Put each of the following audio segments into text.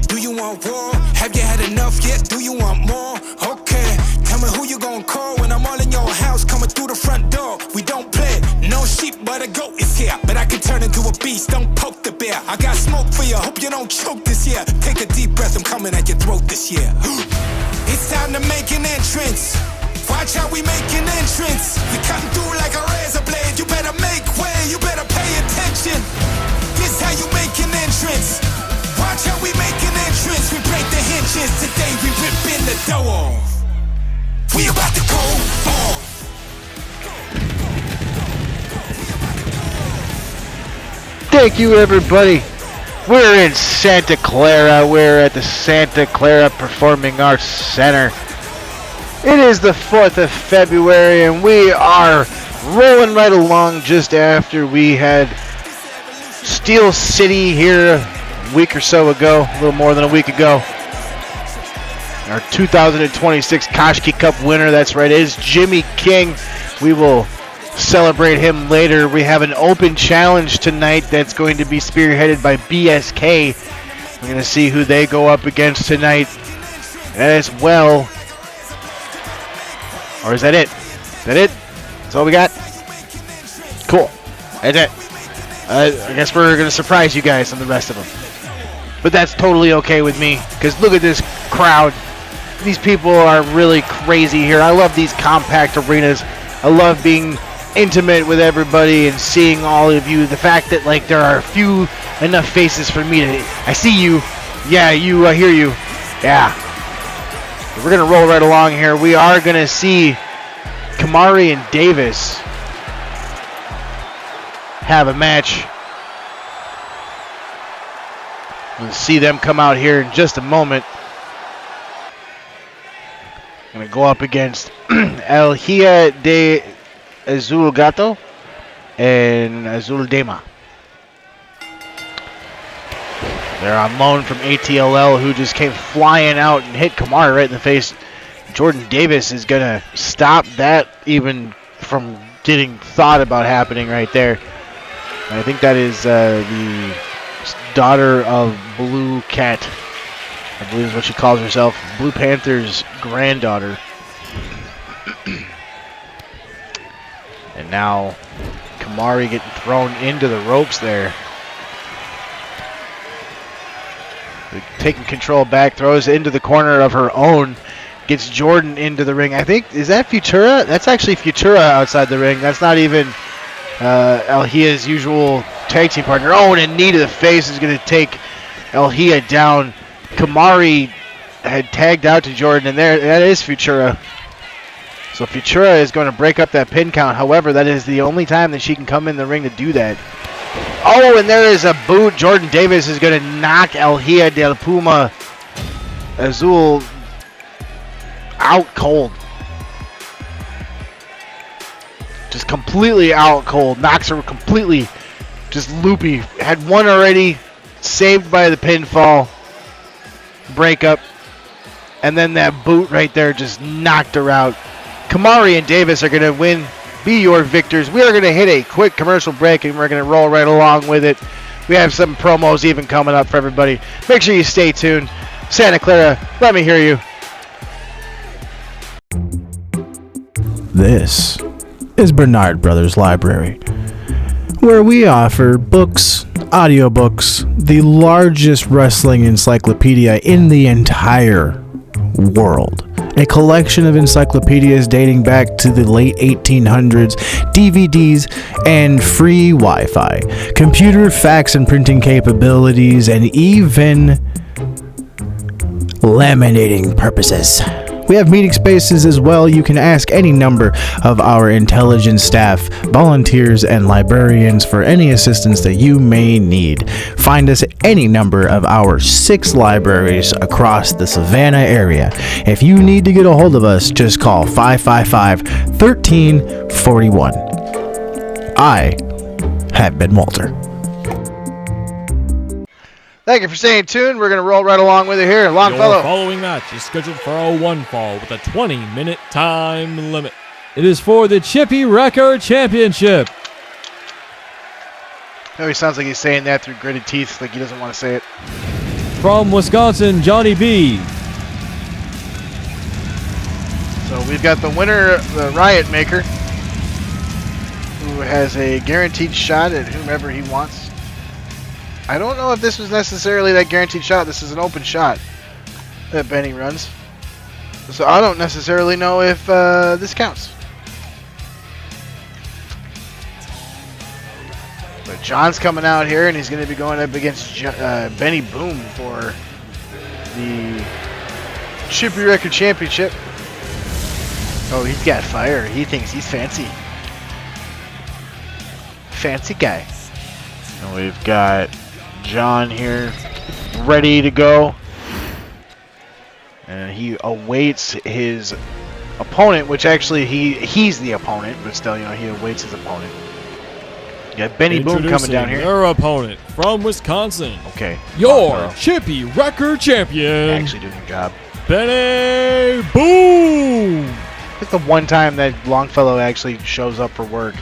Do you want war? Have you had enough yet? Do you want more? Okay, tell me who you gonna call when I'm all in your house, coming through the front door. We don't play, no sheep, but a goat is here. But I can turn into a beast, don't poke the bear. I got smoke for you, hope you don't choke this year. Take a deep breath, I'm coming at your throat this year. It's time to make an entrance. Watch how we make an entrance. We cutting through like a razor blade. You better make way, you better pay attention. This how you make an entrance. Watch how we make an entrance. We break the hinges. Today we rip in the door. We about to go off. Thank you, everybody. We're in Santa Clara. We're at the Santa Clara Performing Arts Center. It is the 4th of February, and we are rolling right along just after we had Steel City here a week or so ago, a little more than a week ago. Our 2026 Koshki Cup winner, that's right, is Jimmy King. We will celebrate him later. We have an open challenge tonight that's going to be spearheaded by BSK. We're going to see who they go up against tonight as well. Or is that it? Is that it? That's all we got? Cool. That's it. I guess we're going to surprise you guys on the rest of them. But that's totally okay with me, because look at this crowd. These people are really crazy here. I love these compact arenas. I love being intimate with everybody and seeing all of you. The fact that like there are few enough faces for me to... I see you. Yeah, you. I hear you. Yeah. We're going to roll right along here. We are going to see Kamaree and Davis have a match. We'll see them come out here in just a moment. Going to go up against El Hia de Azul Gato and Azul Dema. They're on loan from ATLL, who just came flying out and hit Kamaree right in the face. Jordan Davis is going to stop that even from getting thought about happening right there. And I think that is the daughter of Blue Cat, I believe is what she calls herself. Blue Panther's granddaughter. And now Kamaree getting thrown into the ropes there. Taking control back, throws into the corner of her own, gets Jordan into the ring. I think, is that Futura? That's actually Futura outside the ring. That's not even El Hia's usual tag team partner. Oh, and a knee to the face is going to take El Hia down. Kamaree had tagged out to Jordan, and there, that is Futura. So Futura is going to break up that pin count. However, that is the only time that she can come in the ring to do that. Oh, and there is a boot. Jordan Davis is going to knock El Hia del Puma Azul out cold. Just completely out cold. Knocks her completely just loopy. Had one already, saved by the pinfall breakup. And then that boot right there just knocked her out. Kamaree and Davis are going to win. Be your victors. We are going to hit a quick commercial break, and we're going to roll right along with it. We have some promos even coming up for everybody. Make sure you stay tuned. Santa Clara, let me hear you. This is Bernard Brothers Library, where we offer books, audiobooks, the largest wrestling encyclopedia in the entire world. A collection of encyclopedias dating back to the late 1800s, DVDs, and free Wi-Fi, computer fax and printing capabilities, and even laminating purposes. We have meeting spaces as well. You can ask any number of our intelligent staff, volunteers, and librarians for any assistance that you may need. Find us at any number of our 6 libraries across the Savannah area. If you need to get a hold of us, just call 555-1341. I have been Walter. Thank you for staying tuned. We're going to roll right along with it here. Longfellow. Your following match is scheduled for a 1 fall with a 20-minute time limit. It is for the Chippy Wrecker Championship. Oh, he sounds like he's saying that through gritted teeth, like he doesn't want to say it. from Wisconsin, Johnny B. So we've got the winner, the Riot Maker, who has a guaranteed shot at whomever he wants. I don't know if this was necessarily that guaranteed shot. This is an open shot that Benny runs. So I don't necessarily know if this counts. But John's coming out here, and he's going to be going up against Benny Boom for the Chippy Wrecker Championship. Oh, he's got fire. He thinks he's fancy. Fancy guy. And we've got John here ready to go. And he awaits his opponent, which actually he's the opponent, but still, you know, he awaits his opponent. You got Benny Boom coming down here. Their opponent from Wisconsin. Okay. Your Chippy Wrecker champion. Actually doing a job. Benny Boom. It's the one time that Longfellow actually shows up for work.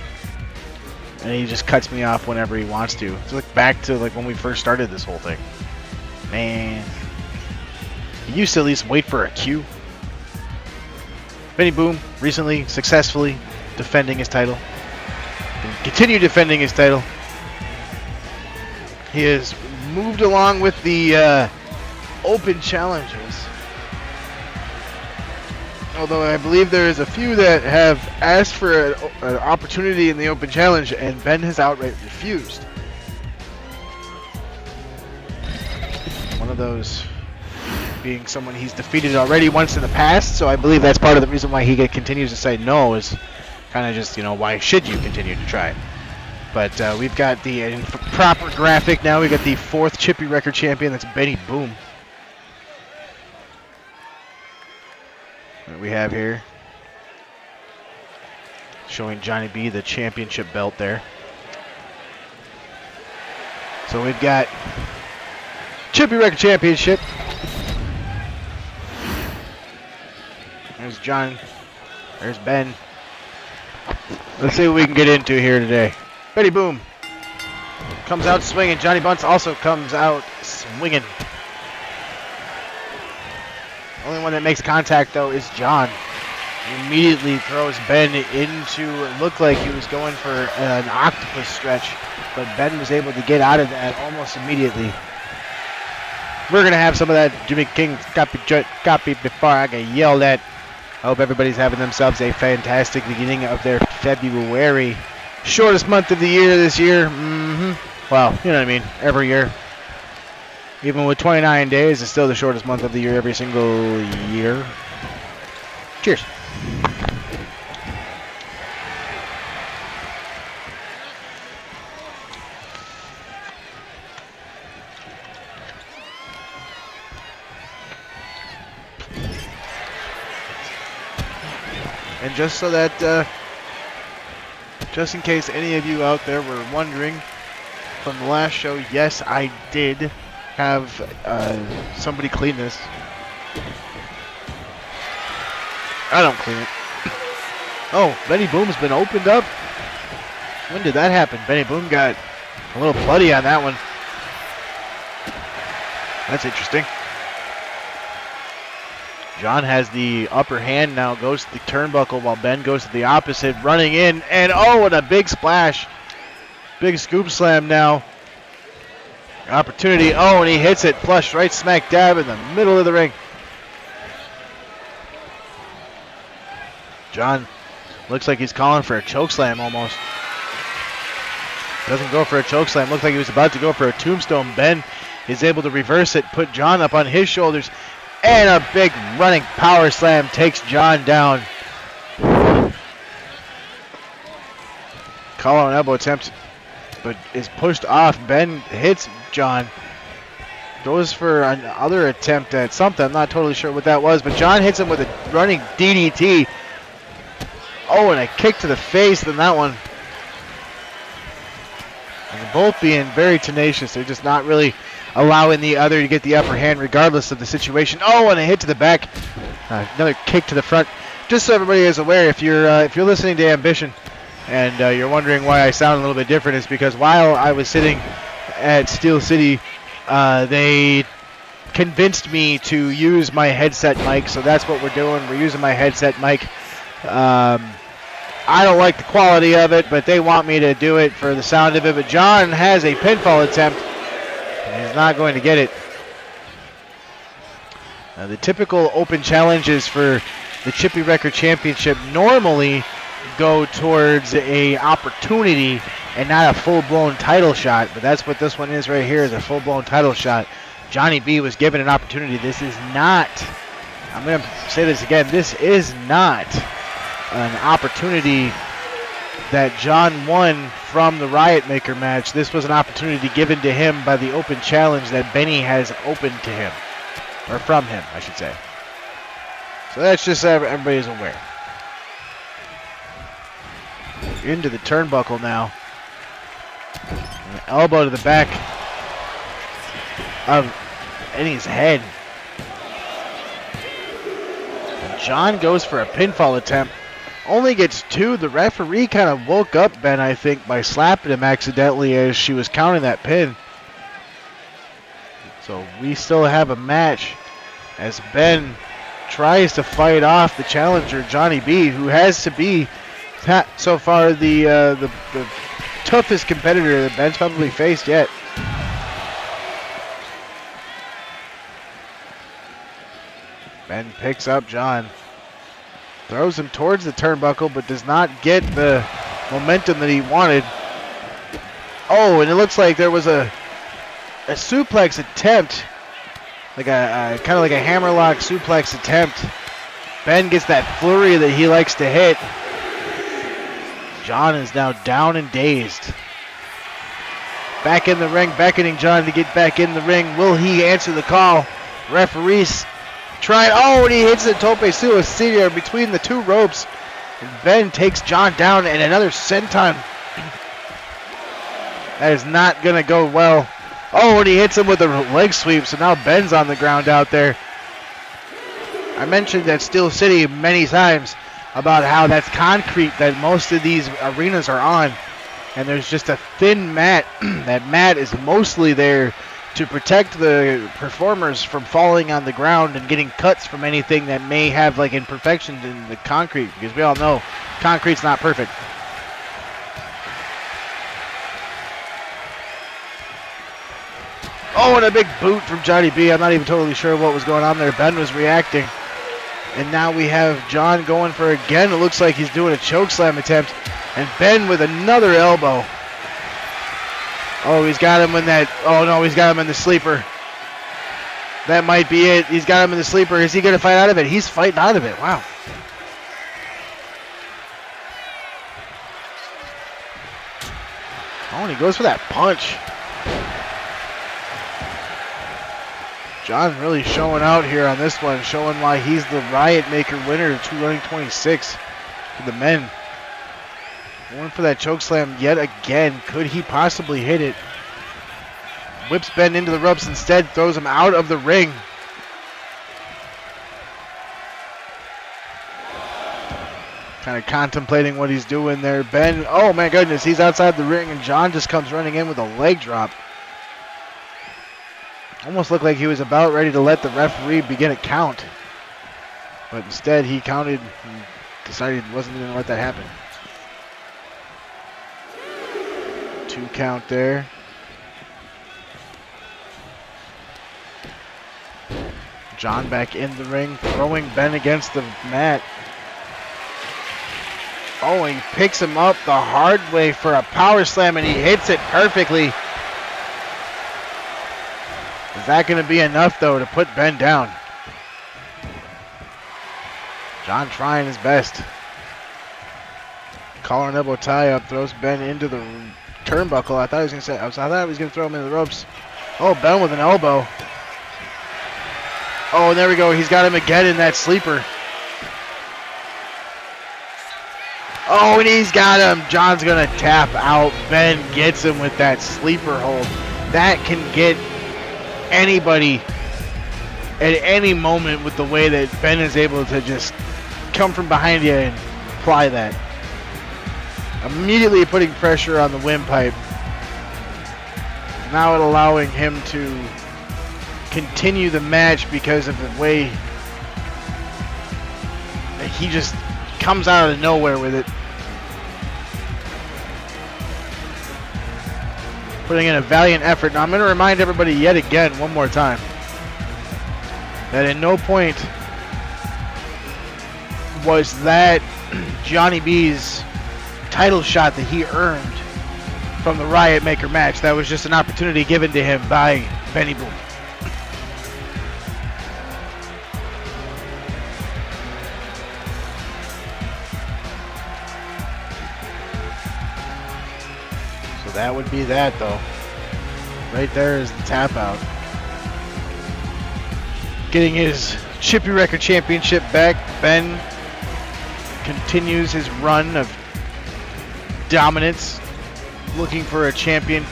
And he just cuts me off whenever he wants to. It's like back to like when we first started this whole thing. Man. He used to at least wait for a cue. Benny Boom recently successfully defending his title. Continue defending his title. He has moved along with the open challenges. Although I believe there is a few that have asked for an opportunity in the open challenge, and Ben has outright refused. One of those being someone he's defeated already once in the past, so I believe that's part of the reason why he continues to say no, is kind of just, you know, why should you continue to try? But we've got the proper graphic now. We've got the 4th Chippy Wrecker champion. That's Benny Boom. What we have here, showing Johnny B the championship belt there. So we've got Chippy Wrecker Championship. There's John. There's Ben. Let's see what we can get into here today. Benny Boom comes out swinging. Johnny Bunce also comes out swinging. Only one that makes contact, though, is John. He immediately throws Ben into what looked like he was going for an octopus stretch, but Ben was able to get out of that almost immediately. We're going to have some of that Jimmy King copy before I get yelled at. I hope everybody's having themselves a fantastic beginning of their February. Shortest month of the year this year. Well, you know what I mean. Every year. Even with 29 days, it's still the shortest month of the year every single year. Cheers. And just so that, just in case any of you out there were wondering, from the last show, yes, I did have somebody clean this. I don't clean it. Oh, Benny Boom's been opened up. When did that happen? Benny Boom got a little bloody on that one. That's interesting. John has the upper hand now, goes to the turnbuckle while Ben goes to the opposite, running in, and oh, and a big splash. Big scoop slam now. Opportunity, oh, and he hits it flush right smack dab in the middle of the ring. John looks like he's calling for a choke slam almost. Doesn't go for a choke slam. Looks like he was about to go for a tombstone. Ben is able to reverse it, put John up on his shoulders, and a big running power slam takes John down. Collar and elbow attempt, but is pushed off. Ben hits John. Goes for another attempt at something. I'm not totally sure what that was, but John hits him with a running DDT. Oh, and a kick to the face than that one. And they're both being very tenacious. They're just not really allowing the other to get the upper hand regardless of the situation. Oh, and a hit to the back. Another kick to the front. Just so everybody is aware, if you're listening to Ambition and you're wondering why I sound a little bit different, is because while I was sitting at Steel City, they convinced me to use my headset mic, so that's what we're doing. We're using my headset mic. I don't like the quality of it, but they want me to do it for the sound of it. But John has a pinfall attempt, and he's not going to get it. The typical open challenges for the Chippy Wrecker Championship normally go towards a opportunity and not a full-blown title shot, but that's what this one is right here, is a full-blown title shot. Johnny B was given an opportunity. This is not, I'm going to say this again, this is not an opportunity that John won from the Riot Maker match. This was an opportunity given to him by the open challenge that Benny has opened to him, or from him, I should say. So that's just so everybody's aware. Into the turnbuckle now. An elbow to the back of Benny's head. And John goes for a pinfall attempt. Only gets 2. The referee kind of woke up Ben, I think, by slapping him accidentally as she was counting that pin. So we still have a match as Ben tries to fight off the challenger, Johnny B, who has to be so far the toughest competitor that Ben's probably faced yet. Ben picks up John. Throws him towards the turnbuckle, but does not get the momentum that he wanted. Oh, and it looks like there was a suplex attempt, like a kind of like a hammerlock suplex attempt. Ben gets that flurry that he likes to hit. John is now down and dazed. Back in the ring, beckoning John to get back in the ring. Will he answer the call? Referees trying. Oh, and he hits the tope suicida between the 2 ropes. And Ben takes John down in another senton. That is not going to go well. Oh, and he hits him with a leg sweep. So now Ben's on the ground out there. I mentioned that Steel City many times about how that's concrete that most of these arenas are on. And there's just a thin mat. That mat is mostly there to protect the performers from falling on the ground and getting cuts from anything that may have like imperfections in the concrete, because we all know concrete's not perfect. Oh, and a big boot from Johnny B. I'm not even totally sure what was going on there. Ben was reacting. And now we have John going for, again, it looks like he's doing a chokeslam attempt. And Ben with another elbow. Oh, he's got him in that, oh no, he's got him in the sleeper. That might be it. He's got him in the sleeper. Is he going to fight out of it? He's fighting out of it. Wow. Oh, and he goes for that punch. John really showing out here on this one, showing why he's the Riot Maker winner of 2 running 26 for the men. Going for that chokeslam yet again. Could he possibly hit it? Whips Ben into the ropes instead, throws him out of the ring. Kind of contemplating what he's doing there. Ben, oh my goodness, he's outside the ring and John just comes running in with a leg drop. Almost looked like he was about ready to let the referee begin a count. But instead he counted and decided he wasn't going to let that happen. 2 count there. John back in the ring, throwing Ben against the mat. Oh, he picks him up the hard way for a power slam, and he hits it perfectly. Is that going to be enough, though, to put Ben down? John trying his best. Collar and elbow tie up, throws Ben into the turnbuckle. I thought he was going to say, I thought he was going to throw him into the ropes. Oh, Ben with an elbow. Oh, and there we go. He's got him again in that sleeper. Oh, and he's got him. John's going to tap out. Ben gets him with that sleeper hold. That can get anybody at any moment with the way that Ben is able to just come from behind you and apply that. Immediately putting pressure on the windpipe. Now it allowing him to continue the match because of the way that he just comes out of nowhere with it. Putting in a valiant effort. Now I'm going to remind everybody yet again, one more time, that at no point was that Johnny B's title shot that he earned from the Riot Maker match. That was just an opportunity given to him by Benny Boom. So that would be that, though. Right there is the tap out. Getting his Chippy Wrecker Championship back. Ben continues his run of dominance, looking for a championship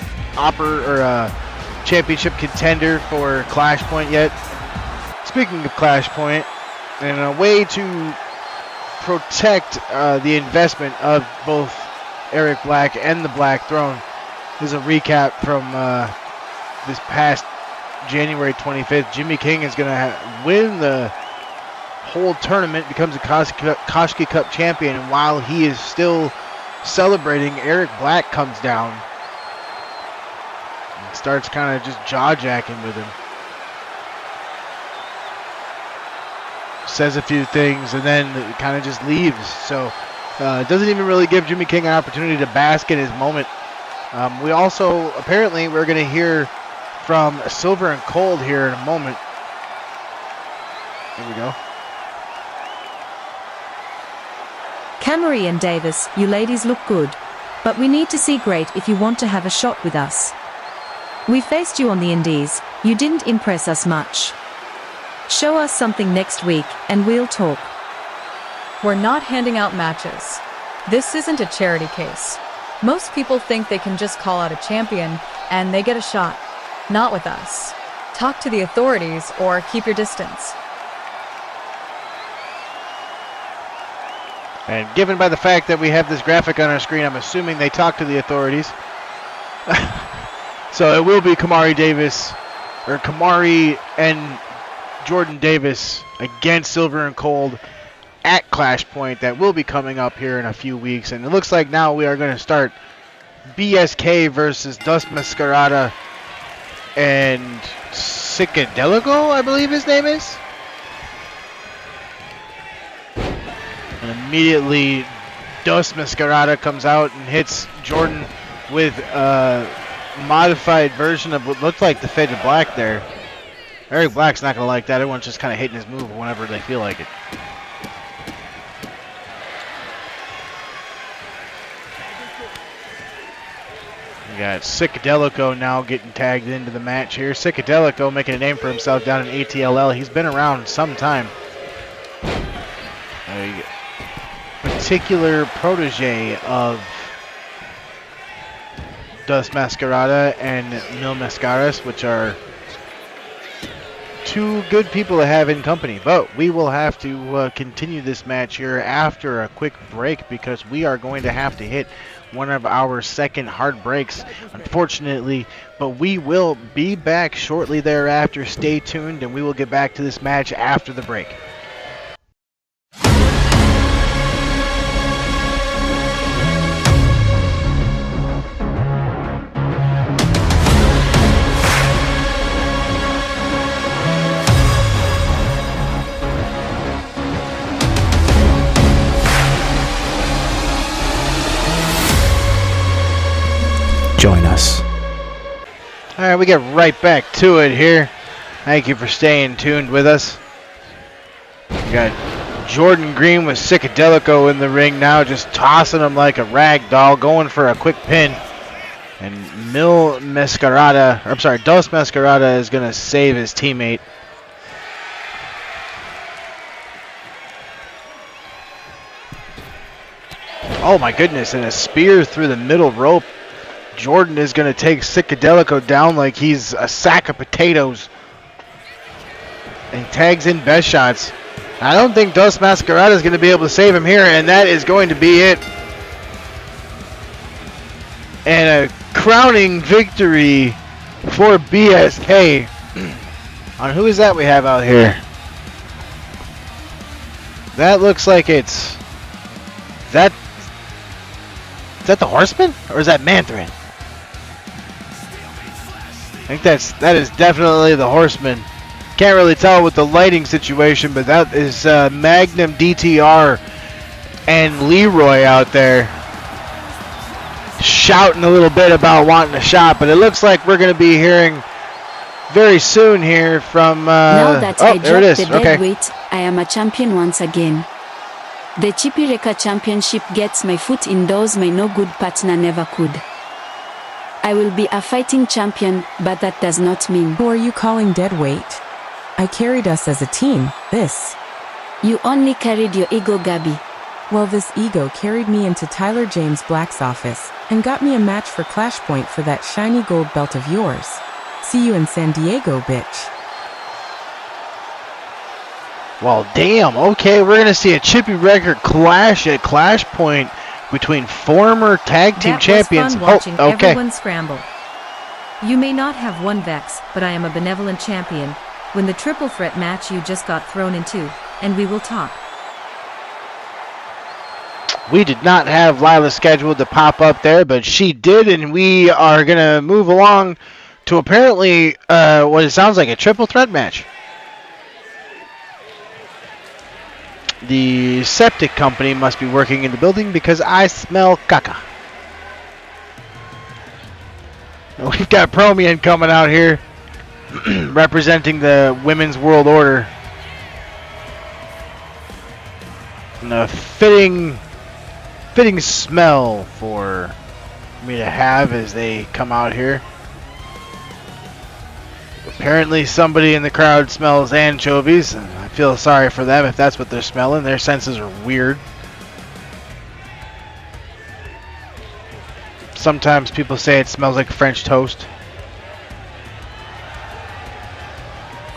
contender for Clash Point yet. Speaking of Clash Point, and a way to protect the investment of both Eric Black and the Black Throne is a recap from this past January 25th. Jimmy King is going to win the whole tournament, becomes a Koshki Cup champion, and while he is still celebrating, Eric Black comes down and starts kind of just jaw-jacking with him. Says a few things and then kind of just leaves. So it doesn't even really give Jimmy King an opportunity to bask in his moment. We also, apparently, we're going to hear from Silver and Cold here in a moment. Here we go. Kamaree and Davis, you ladies look good, but we need to see great if you want to have a shot with us. We faced you on the Indies, you didn't impress us much. Show us something next week and we'll talk. We're not handing out matches. This isn't a charity case. Most people think they can just call out a champion and they get a shot. Not with us. Talk to the authorities or keep your distance. And given by the fact that we have this graphic on our screen, I'm assuming they talk to the authorities. So it will be Kamaree and Jordan Davis against Silver and Cold at Clash Point. That will be coming up here in a few weeks. And it looks like now we are going to start BSK versus Dust Mascarada and Psychedelico, I believe his name is. And immediately, Dust Mascarada comes out and hits Jordan with a modified version of what looked like the Fade to Black there. Eric Black's not going to like that. Everyone's just kind of hitting his move whenever they feel like it. We got Psychedelico now getting tagged into the match here. Psychedelico making a name for himself down in ATLL. He's been around some time. Particular protege of Dust Mascarada and Mil Mascaras, which are two good people to have in company. But we will have to continue this match here after a quick break because we are going to have to hit one of our second hard breaks, unfortunately. But we will be back shortly thereafter. Stay tuned and we will get back to this match after the break. Join us. All right, we get right back to it here. Thank you for staying tuned with us. We got Jordan Green with Psychedelico in the ring now, just tossing him like a rag doll, going for a quick pin. And Dust Mascarada is going to save his teammate. Oh my goodness, and a spear through the middle rope. Jordan is going to take Psychedelico down like he's a sack of potatoes. And he tags in best shots. I don't think Dust Mascarada is going to be able to save him here, and that is going to be it. And a crowning victory for BSK. On who is that we have out here? That looks like it's... Is that the Horseman? Or is that Manthrin? I think that is definitely the Horseman. Can't really tell with the lighting situation, but that is Magnum DTR and Leroy out there shouting a little bit about wanting a shot, but it looks like we're going to be hearing very soon here from now that I there it dropped is. the dead weight, I am a champion once again. The Chippy Wrecker Championship gets my foot indoors my no good partner never could. I will be a fighting champion, but that does not mean... Who are you calling dead weight? I carried us as a team. This. You only carried your ego, Gabby. Well, this ego carried me into Tyler James Black's office and got me a match for Clash Point for that shiny gold belt of yours. See you in San Diego, bitch. Well, damn. Okay, we're going to see a Chippy Wrecker clash at Clash Point between former tag team champions. That was fun watching okay. everyone scramble. You may not have won Vex, but I am a benevolent champion. Win the triple threat match you just got thrown into, and we will talk. We did not have Lila scheduled to pop up there, but she did, and we are going to move along to apparently what it sounds like a triple threat match. The septic company must be working in the building because I smell caca. We've got Prommien coming out here representing the Women's World Order. And a fitting smell for me to have as they come out here. Apparently somebody in the crowd smells anchovies, and I feel sorry for them if that's what they're smelling. Their senses are weird. Sometimes people say it smells like French toast.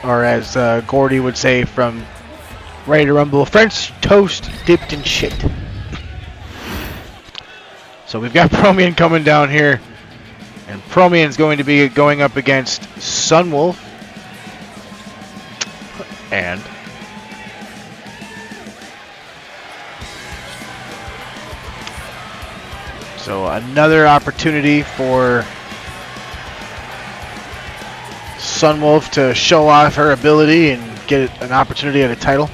Or as Gordy would say from Ready to Rumble, French toast dipped in shit. So we've got Prommien coming down here. And Prommien's going to be going up against Sunwolf. And so another opportunity for Sunwolf to show off her ability and get an opportunity at a title.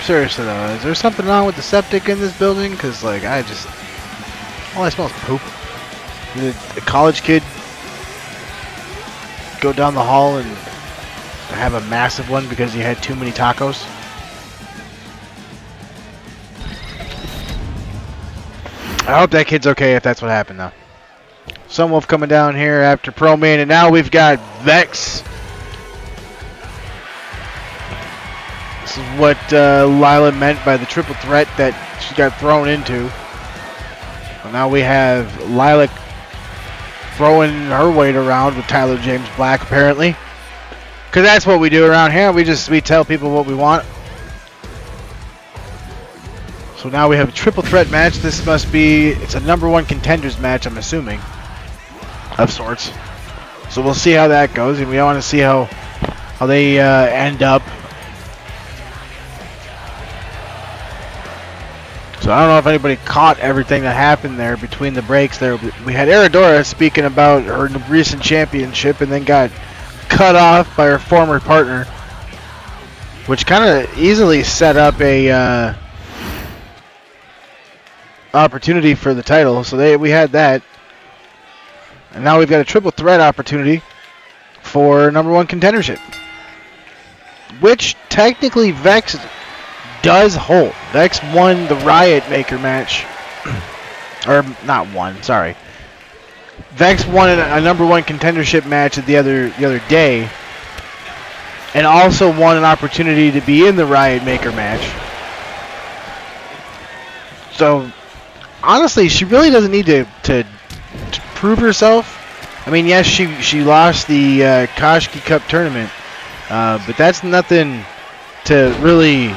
Seriously though, is there something wrong with the septic in this building? Because like all I smell is poop. Did a college kid go down the hall and have a massive one because he had too many tacos? I hope that kid's okay if that's what happened though. Sunwolf coming down here after Prommien, and now we've got Vex. This is what Lila meant by the triple threat that she got thrown into. Well, now we have Lila throwing her weight around with Tyler James Black, apparently. Because that's what we do around here. We tell people what we want. So now we have a triple threat match. This must be, it's a #1 contenders match, I'm assuming. Of sorts. So we'll see how that goes. And we want to see how they end up. So I don't know if anybody caught everything that happened there between the breaks there. We had Aradora speaking about her recent championship and then got cut off by her former partner, which kind of easily set up a opportunity for the title. So we had that. And now we've got a triple threat opportunity for #1 contendership, which technically Vex does hold. Vex won the Riot Maker match. Or not won, sorry. Vex won a #1 contendership match the other day, and also won an opportunity to be in the Riot Maker match. So honestly, she really doesn't need to prove herself. I mean, yes, she lost the Koshki Cup tournament, but that's nothing to really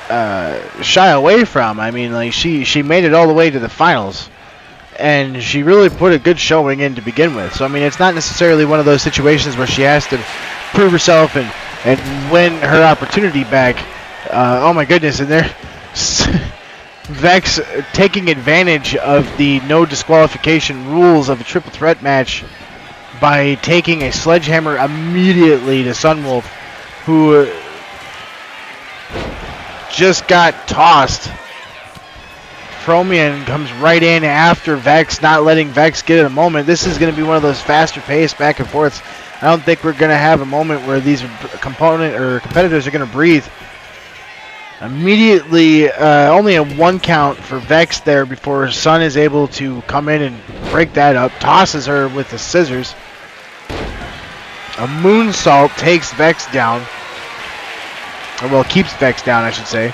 shy away from. I mean, like she made it all the way to the finals, and she really put a good showing in to begin with. So I mean, it's not necessarily one of those situations where she has to prove herself and win her opportunity back. Oh my goodness, and there, Vex taking advantage of the no disqualification rules of a triple threat match by taking a sledgehammer immediately to Sunwolf, who just got tossed. Prommien comes right in after Vex, not letting Vex get a moment. This is going to be one of those faster paced back and forths. I don't think we're going to have a moment where these competitors are going to breathe. Immediately, only a 1 count for Vex there before Sun is able to come in and break that up. Tosses her with the scissors. A moonsault takes Vex down. Or, well, keeps Vex down, I should say.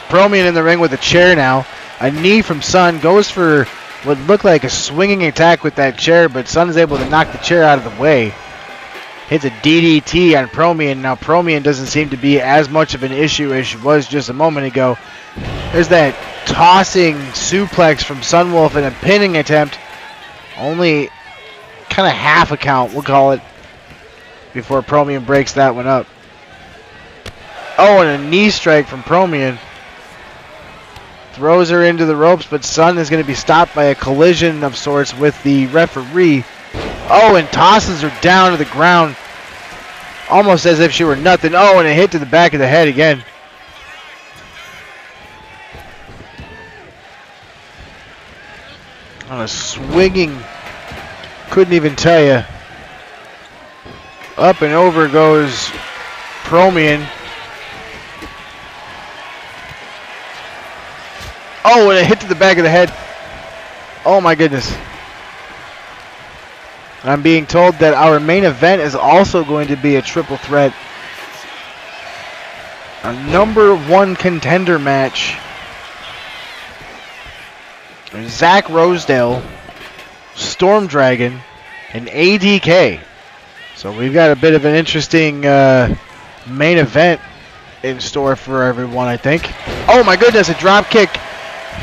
Prommien in the ring with a chair now. A knee from Sun. Goes for what looked like a swinging attack with that chair, but Sun is able to knock the chair out of the way. Hits a DDT on Prommien. Now, Prommien doesn't seem to be as much of an issue as she was just a moment ago. There's that tossing suplex from Sunwolf and a pinning attempt. Only kind of half a count, we'll call it, before Prommien breaks that one up. Oh, and a knee strike from Prommien. Throws her into the ropes, but Sun is going to be stopped by a collision of sorts with the referee. Oh, and tosses her down to the ground, almost as if she were nothing. Oh, and a hit to the back of the head again. On a swinging, couldn't even tell you. Up and over goes Prommien. Oh, and a hit to the back of the head. Oh my goodness. I'm being told that our main event is also going to be a triple threat. A #1 contender match. Zach Rosedale, Storm Dragon, and ADK. So we've got a bit of an interesting main event in store for everyone, I think. Oh my goodness, a drop kick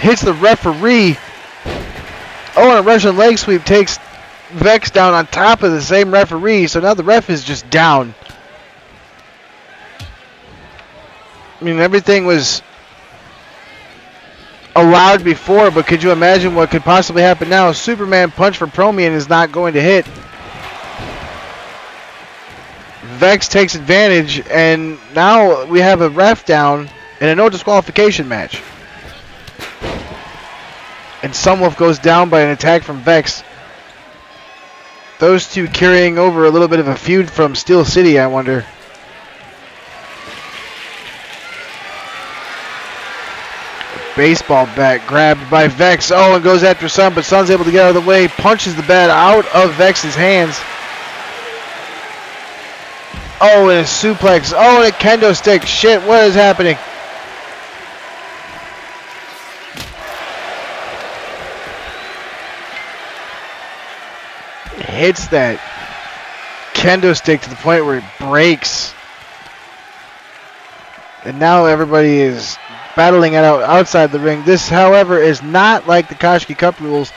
hits the referee. Oh, and a Russian leg sweep takes Vex down on top of the same referee. So now the ref is just down. I mean, everything was allowed before, but could you imagine what could possibly happen now? A Superman punch from Prommien is not going to hit. Vex takes advantage, and now we have a ref down in a no disqualification match. And Sunwolf goes down by an attack from Vex. Those two carrying over a little bit of a feud from Steel City, I wonder. Baseball bat grabbed by Vex. Oh, and goes after Sun, but Sun's able to get out of the way. Punches the bat out of Vex's hands. Oh, and a suplex. Oh, and a kendo stick. Shit, what is happening? Hits that kendo stick to the point where it breaks. And now everybody is battling it out outside the ring. This, however, is not like the Koshki Cup rules.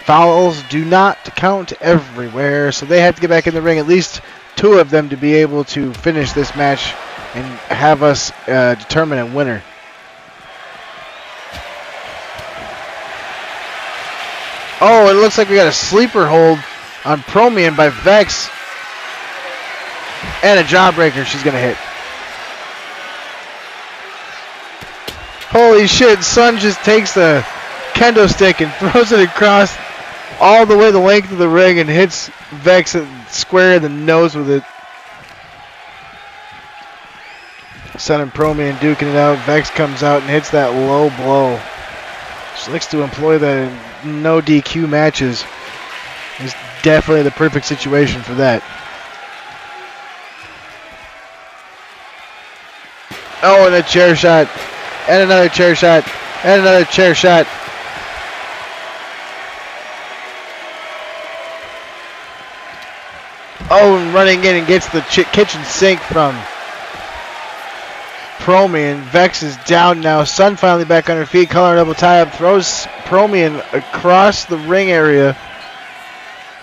Fouls do not count everywhere, so they have to get back in the ring, at least two of them, to be able to finish this match and have us determine a winner. Oh, it looks like we got a sleeper hold on Prommien by Vex. And a jawbreaker she's going to hit. Holy shit, Sun just takes the kendo stick and throws it across all the way the length of the ring and hits Vex square in the nose with it. Sun and Prommien duking it out. Vex comes out and hits that low blow. She likes to employ that in no DQ matches. It's definitely the perfect situation for that. Oh, and a chair shot. And another chair shot. And another chair shot. Oh, and running in and gets the kitchen sink from Prommien. Vex is down now. Sun finally back on her feet. Color double tie up. Throws Prommien across the ring area.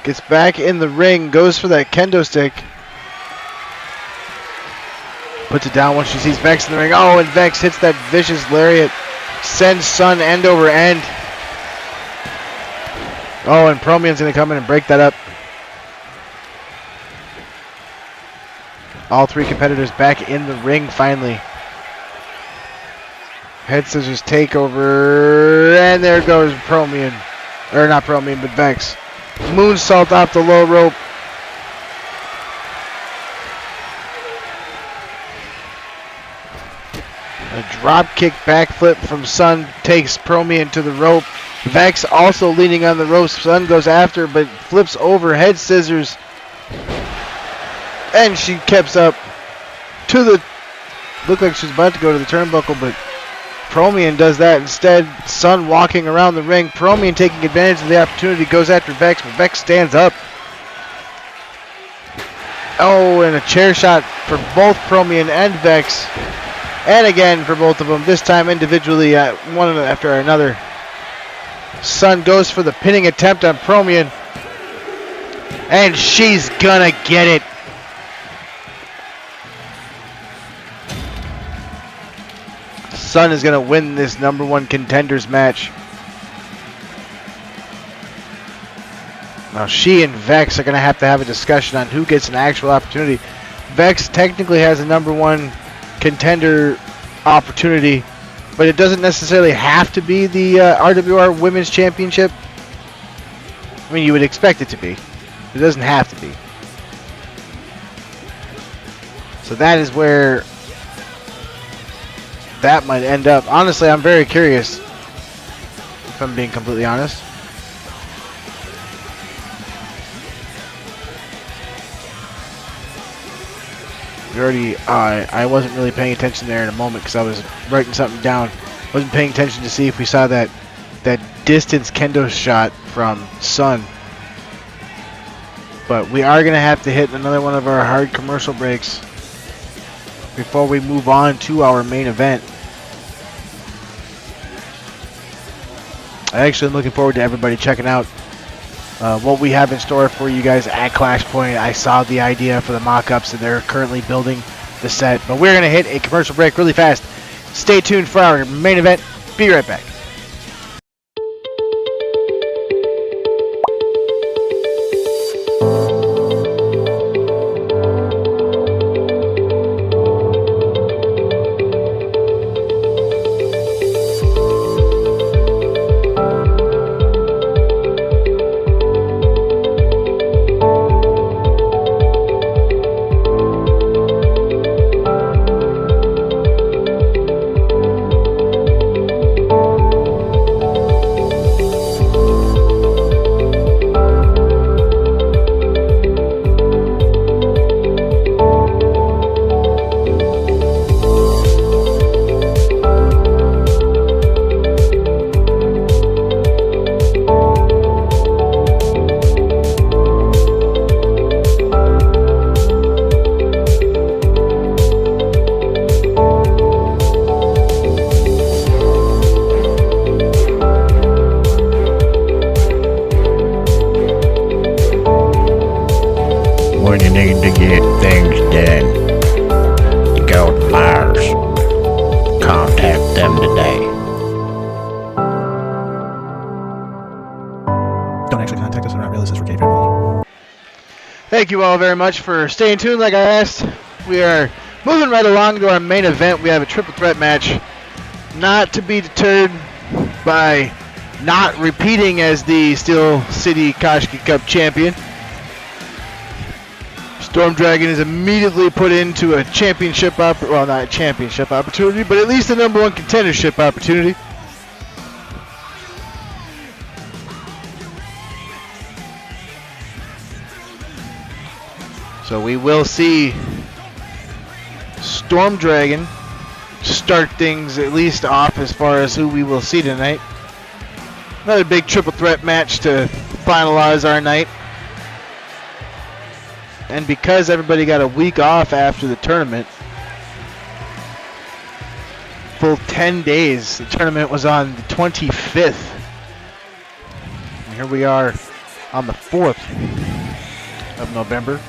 Gets back in the ring. Goes for that kendo stick. Puts it down once she sees Vex in the ring. Oh, and Vex hits that vicious lariat. Sends Sun end over end. Oh, and Prommien's going to come in and break that up. All three competitors back in the ring finally. Head scissors takeover. And there goes Prommien. Or not Prommien, but Vex. Moonsault off the low rope. A dropkick backflip from Sun takes Prommien to the rope. Vex also leaning on the ropes. Sun goes after, but flips over head scissors. And she keeps up to the... Looked like she was about to go to the turnbuckle, but Prommien does that instead. Sun walking around the ring. Prommien taking advantage of the opportunity. Goes after Vex, but Vex stands up. Oh, and a chair shot for both Prommien and Vex. And again for both of them, this time individually, one after another. Sun goes for the pinning attempt on Prommien. And she's gonna get it. Sun is gonna win this #1 contenders match. Now she and Vex are gonna have to have a discussion on who gets an actual opportunity. Vex technically has a #1 contender opportunity, but it doesn't necessarily have to be the RWR Women's Championship. I mean, you would expect it to be. It doesn't have to be. So that is where that might end up. Honestly, I'm very curious, if I'm being completely honest. I wasn't really paying attention there in a moment because I was writing something down. Wasn't paying attention to see if we saw that distance kendo shot from Sun. But we are going to have to hit another one of our hard commercial breaks before we move on to our main event. I actually am looking forward to everybody checking out what we have in store for you guys at Clash Point. I saw the idea for the mock-ups and they're currently building the set. But we're going to hit a commercial break really fast. Stay tuned for our main event. Be right back. When you need to get things done, you go to Myers. Contact them today. Don't actually contact us. We're not really. This is for K family. Thank you all very much for staying tuned like I asked. We are moving right along to our main event. We have a triple threat match. Not to be deterred by not repeating as the Steel City Koshki Cup champion. Storm Dragon is immediately put into a championship, well, not a championship opportunity, but at least a #1 contendership opportunity. So we will see Storm Dragon start things at least off as far as who we will see tonight. Another big triple threat match to finalize our night. And because everybody got a week off after the tournament, full 10 days. The tournament was on the 25th. And here we are on the 4th of November.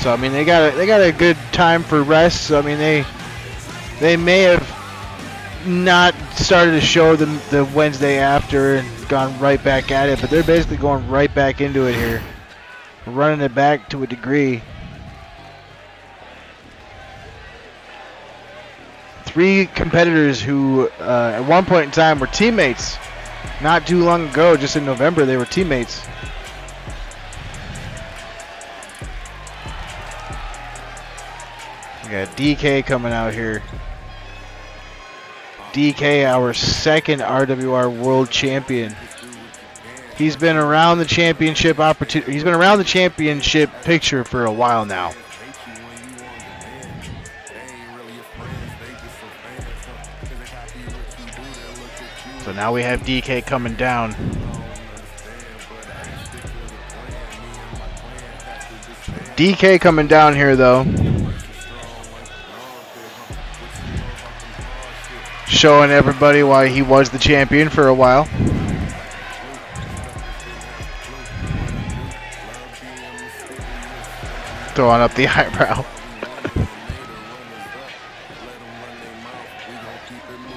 So I mean they got a good time for rest. So I mean they may have not started the show the Wednesday after and gone right back at it, but they're basically going right back into it here, running it back to a degree. 3 competitors who at one point in time were teammates. Not too long ago, just in November, they were teammates. We got DK coming out here. DK, our second RWR World Champion. He's been around the championship opportunity. He's been around the championship picture for a while now. So now we have DK coming down. DK coming down here though. Showing everybody why he was the champion for a while. Throwing up the eyebrow.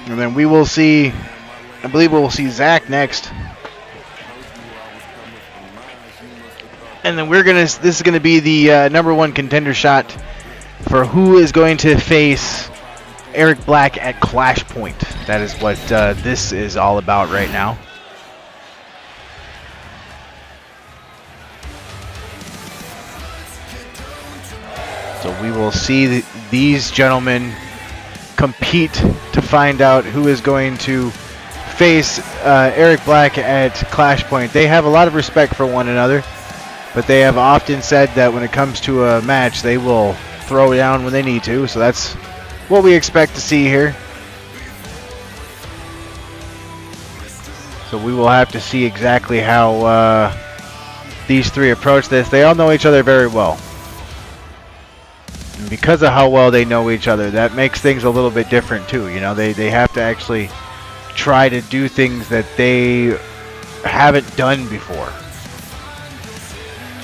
And then we will see, I believe we'll see Zach next. And then this is gonna be the #1 contender shot for who is going to face Eric Black at Clash Point. That is what this is all about right now. So we will see these gentlemen compete to find out who is going to face Eric Black at Clash Point. They have a lot of respect for one another, but they have often said that when it comes to a match, they will throw down when they need to. So that's what we expect to see here. So we will have to see exactly how these 3 approach this. They all know each other very well. And because of how well they know each other, that makes things a little bit different too. You know, they have to actually try to do things that they haven't done before,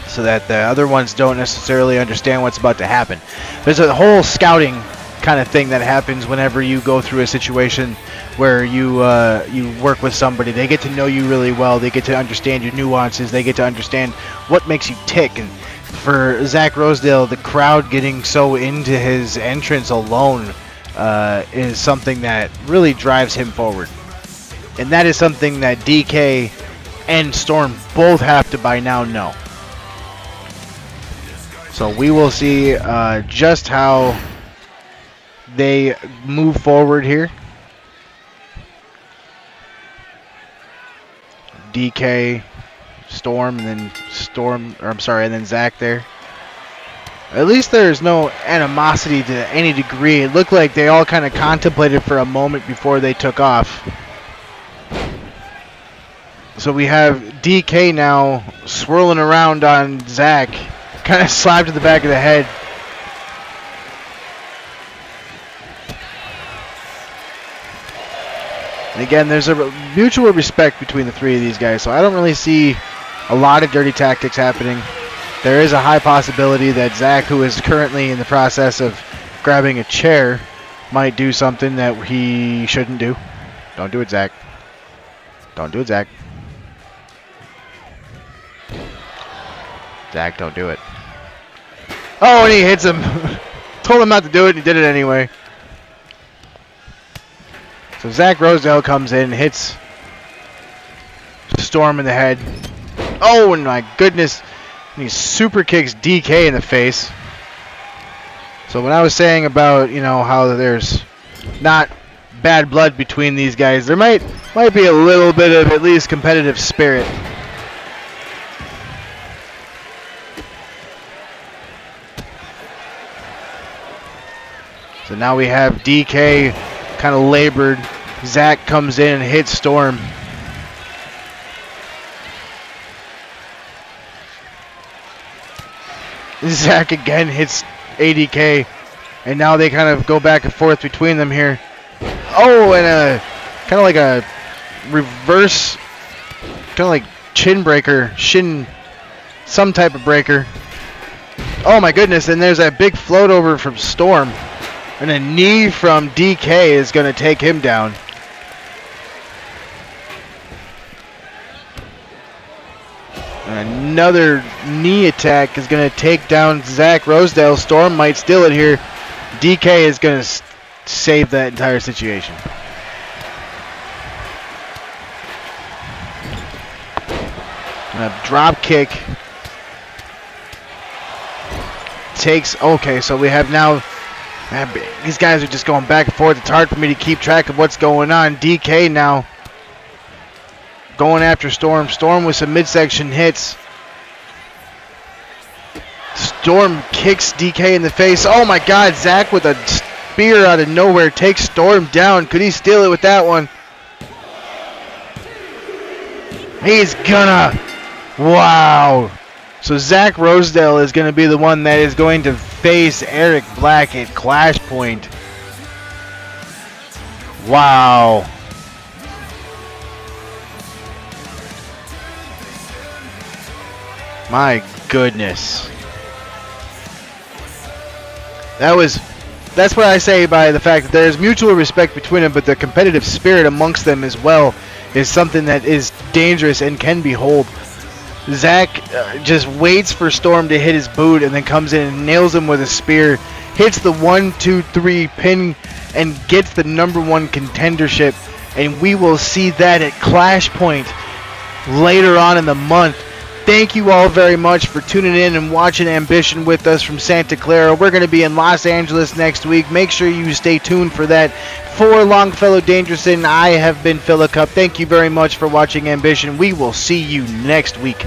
so that the other ones don't necessarily understand what's about to happen. There's a whole scouting kind of thing that happens whenever you go through a situation where you work with somebody. They get to know you really well. They get to understand your nuances. They get to understand what makes you tick. And for Zach Rosedale, the crowd getting so into his entrance alone is something that really drives him forward. And that is something that DK and Storm both have to by now know. So we will see just how they move forward here. DK, Storm, and then Zach there. At least there's no animosity to any degree. It looked like they all kind of contemplated for a moment before they took off. So we have DK now swirling around on Zach, kind of slapped to the back of the head. And again, there's a mutual respect between the 3 of these guys, so I don't really see a lot of dirty tactics happening. There is a high possibility that Zach, who is currently in the process of grabbing a chair, might do something that he shouldn't do. Don't do it, Zach. Don't do it, Zach. Zach, don't do it. Oh, and he hits him. Told him not to do it, and he did it anyway. So Zach Rosedale comes in, hits Storm in the head. Oh, and my goodness. And he super kicks DK in the face. So when I was saying about, you know, how there's not bad blood between these guys, there might be a little bit of at least competitive spirit. So now we have DK kind of labored. Zach comes in and hits Storm. Zach again hits ADK. And now they kind of go back and forth between them here. Oh, and a kind of like a reverse, kind of like shin breaker, some type of breaker. Oh my goodness, and there's that big float over from Storm. And a knee from DK is going to take him down. And another knee attack is going to take down Zach Rosedale. Storm might steal it here. DK is going to save that entire situation. A drop kick. Okay, so we have now, these guys are just going back and forth. It's hard for me to keep track of what's going on. DK now going after Storm. Storm with some midsection hits. Storm kicks DK in the face. Oh my God, Zach with a spear out of nowhere takes Storm down. Could he steal it with that one? He's gonna. Wow. So Zach Rosedale is going to be the one that is going to face Eric Black at Clash Point. Wow. My goodness. That's what I say by the fact that there is mutual respect between them, but the competitive spirit amongst them as well is something that is dangerous and can behold. Zach just waits for Storm to hit his boot and then comes in and nails him with a spear, hits the 1-2-3 pin and gets the #1 contendership, and we will see that at Clash Point later on in the month. Thank you all very much for tuning in and watching Ambition with us from Santa Clara. We're going to be in Los Angeles next week. Make sure you stay tuned for that. For Longfellow Dangerson, I have been Philip Cup. Thank you very much for watching Ambition. We will see you next week.